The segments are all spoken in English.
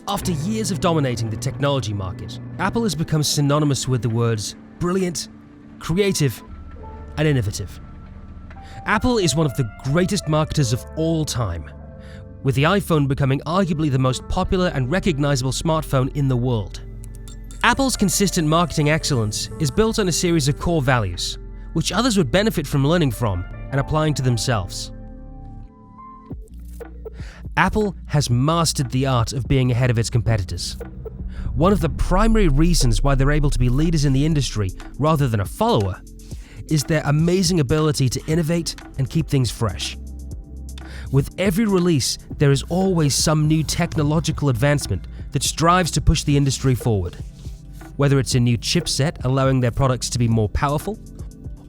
After years of dominating the technology market, Apple has become synonymous with the words brilliant, creative, and innovative. Apple is one of the greatest marketers of all time, with the iPhone becoming arguably the most popular and recognizable smartphone in the world. Apple's consistent marketing excellence is built on a series of core values, which others would benefit from learning from and applying to themselves. Apple has mastered the art of being ahead of its competitors. One of the primary reasons why they're able to be leaders in the industry rather than a follower is their amazing ability to innovate and keep things fresh. With every release, there is always some new technological advancement that strives to push the industry forward. Whether it's a new chipset allowing their products to be more powerful,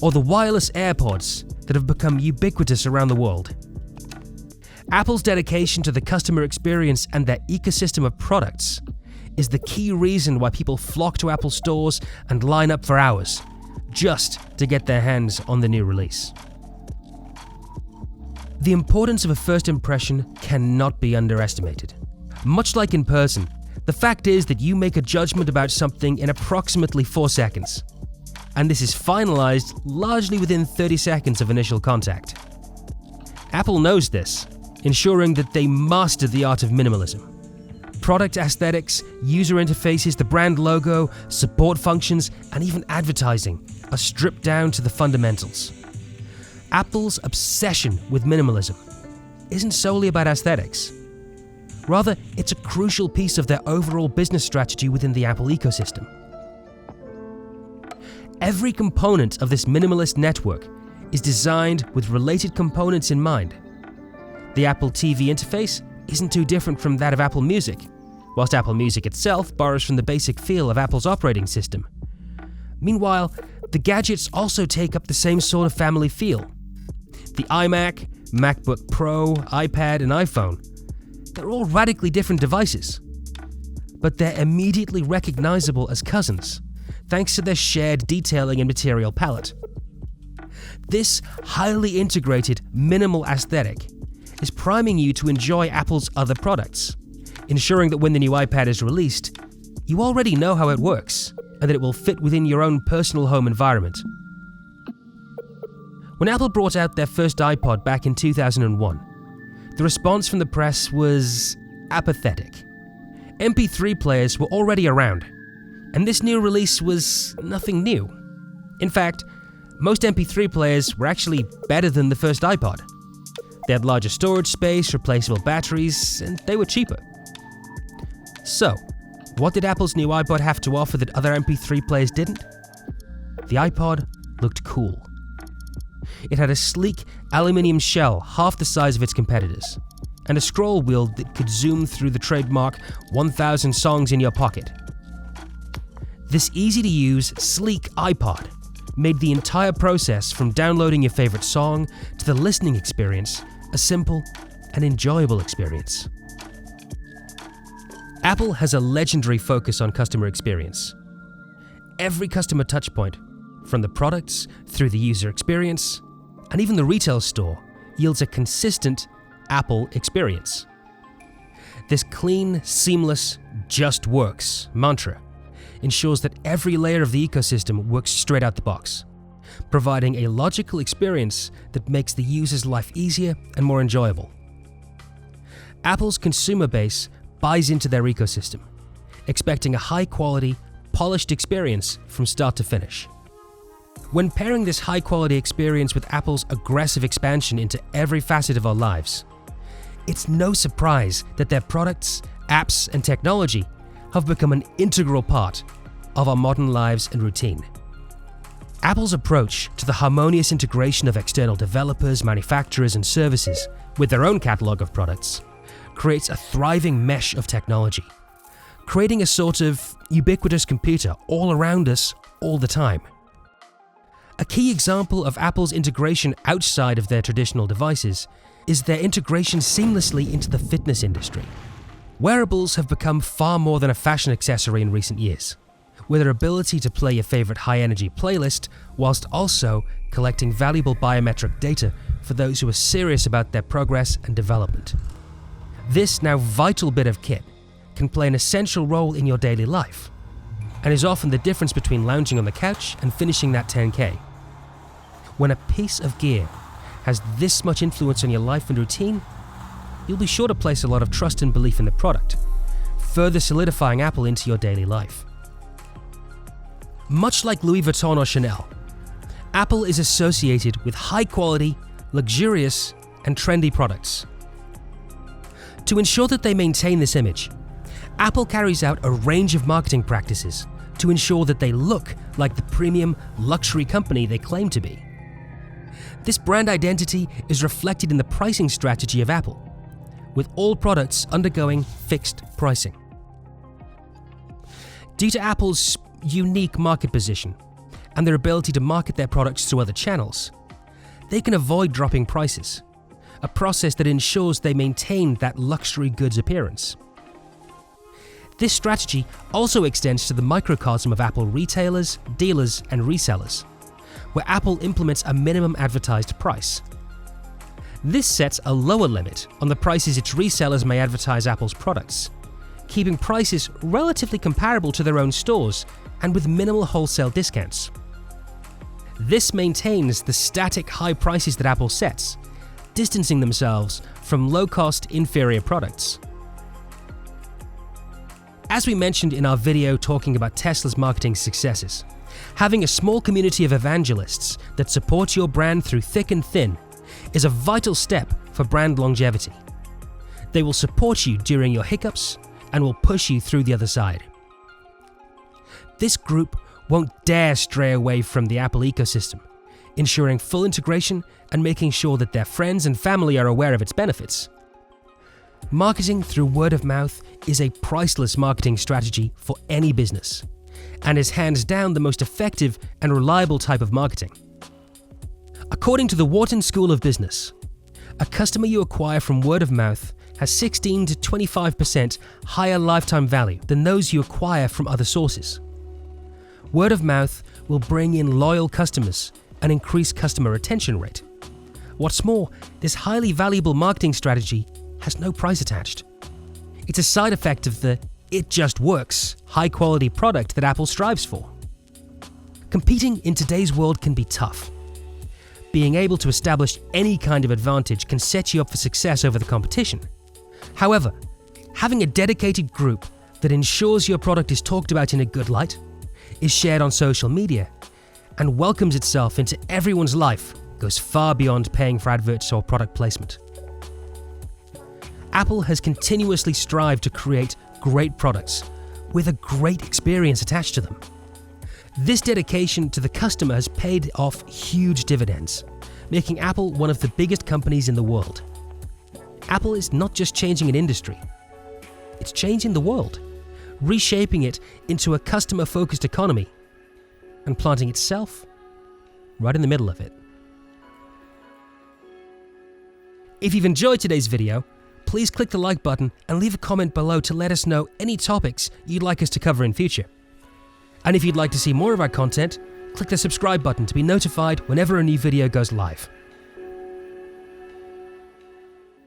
or the wireless AirPods that have become ubiquitous around the world. Apple's dedication to the customer experience and their ecosystem of products is the key reason why people flock to Apple stores and line up for hours just to get their hands on the new release. The importance of a first impression cannot be underestimated. Much like in person, the fact is that you make a judgment about something in approximately 4 seconds, and this is finalized largely within 30 seconds of initial contact. Apple knows this, ensuring that they master the art of minimalism. Product aesthetics, user interfaces, the brand logo, support functions, and even advertising are stripped down to the fundamentals. Apple's obsession with minimalism isn't solely about aesthetics. Rather, it's a crucial piece of their overall business strategy within the Apple ecosystem. Every component of this minimalist network is designed with related components in mind. The Apple TV interface isn't too different from that of Apple Music, whilst Apple Music itself borrows from the basic feel of Apple's operating system. Meanwhile, the gadgets also take up the same sort of family feel. The iMac, MacBook Pro, iPad, and iPhone, they're all radically different devices, but they're immediately recognizable as cousins, thanks to their shared detailing and material palette. This highly integrated, minimal aesthetic is priming you to enjoy Apple's other products, ensuring that when the new iPad is released, you already know how it works and that it will fit within your own personal home environment. When Apple brought out their first iPod back in 2001, the response from the press was apathetic. MP3 players were already around, and this new release was nothing new. In fact, most MP3 players were actually better than the first iPod. They had larger storage space, replaceable batteries, and they were cheaper. So, what did Apple's new iPod have to offer that other MP3 players didn't? The iPod looked cool. It had a sleek aluminium shell half the size of its competitors, and a scroll wheel that could zoom through the trademark 1,000 songs in your pocket. This easy-to-use, sleek iPod made the entire process from downloading your favorite song to the listening experience a simple and enjoyable experience. Apple has a legendary focus on customer experience. Every customer touchpoint, from the products through the user experience, and even the retail store, yields a consistent Apple experience. This clean, seamless, just works mantra ensures that every layer of the ecosystem works straight out the box, providing a logical experience that makes the user's life easier and more enjoyable. Apple's consumer base buys into their ecosystem, expecting a high-quality, polished experience from start to finish. When pairing this high-quality experience with Apple's aggressive expansion into every facet of our lives, it's no surprise that their products, apps, and technology have become an integral part of our modern lives and routine. Apple's approach to the harmonious integration of external developers, manufacturers, and services with their own catalog of products creates a thriving mesh of technology, creating a sort of ubiquitous computer all around us all the time. A key example of Apple's integration outside of their traditional devices is their integration seamlessly into the fitness industry. Wearables have become far more than a fashion accessory in recent years, with their ability to play your favorite high-energy playlist whilst also collecting valuable biometric data for those who are serious about their progress and development. This now vital bit of kit can play an essential role in your daily life, and is often the difference between lounging on the couch and finishing that 10K. When a piece of gear has this much influence on your life and routine, you'll be sure to place a lot of trust and belief in the product, further solidifying Apple into your daily life. Much like Louis Vuitton or Chanel, Apple is associated with high-quality, luxurious, and trendy products. To ensure that they maintain this image, Apple carries out a range of marketing practices to ensure that they look like the premium luxury company they claim to be. This brand identity is reflected in the pricing strategy of Apple, with all products undergoing fixed pricing. Due to Apple's unique market position and their ability to market their products through other channels, they can avoid dropping prices, a process that ensures they maintain that luxury goods appearance. This strategy also extends to the microcosm of Apple retailers, dealers, and resellers, where Apple implements a minimum advertised price. This sets a lower limit on the prices its resellers may advertise Apple's products, keeping prices relatively comparable to their own stores and with minimal wholesale discounts. This maintains the static high prices that Apple sets, distancing themselves from low-cost, inferior products. As we mentioned in our video talking about Tesla's marketing successes, having a small community of evangelists that support your brand through thick and thin is a vital step for brand longevity. They will support you during your hiccups and will push you through the other side. This group won't dare stray away from the Apple ecosystem, ensuring full integration and making sure that their friends and family are aware of its benefits. Marketing through word of mouth is a priceless marketing strategy for any business, and is hands down the most effective and reliable type of marketing. According to the Wharton School of Business, a customer you acquire from word of mouth has 16 to 25% higher lifetime value than those you acquire from other sources. Word of mouth will bring in loyal customers and increase customer retention rate. What's more, this highly valuable marketing strategy has no price attached. It's a side effect of the "it just works" high-quality product that Apple strives for. Competing in today's world can be tough. Being able to establish any kind of advantage can set you up for success over the competition. However, having a dedicated group that ensures your product is talked about in a good light, is shared on social media, and welcomes itself into everyone's life goes far beyond paying for adverts or product placement. Apple has continuously strived to create great products with a great experience attached to them. This dedication to the customer has paid off huge dividends, making Apple one of the biggest companies in the world. Apple is not just changing an industry, it's changing the world, reshaping it into a customer-focused economy and planting itself right in the middle of it. If you've enjoyed today's video, please click the like button and leave a comment below to let us know any topics you'd like us to cover in future. And if you'd like to see more of our content, click the subscribe button to be notified whenever a new video goes live.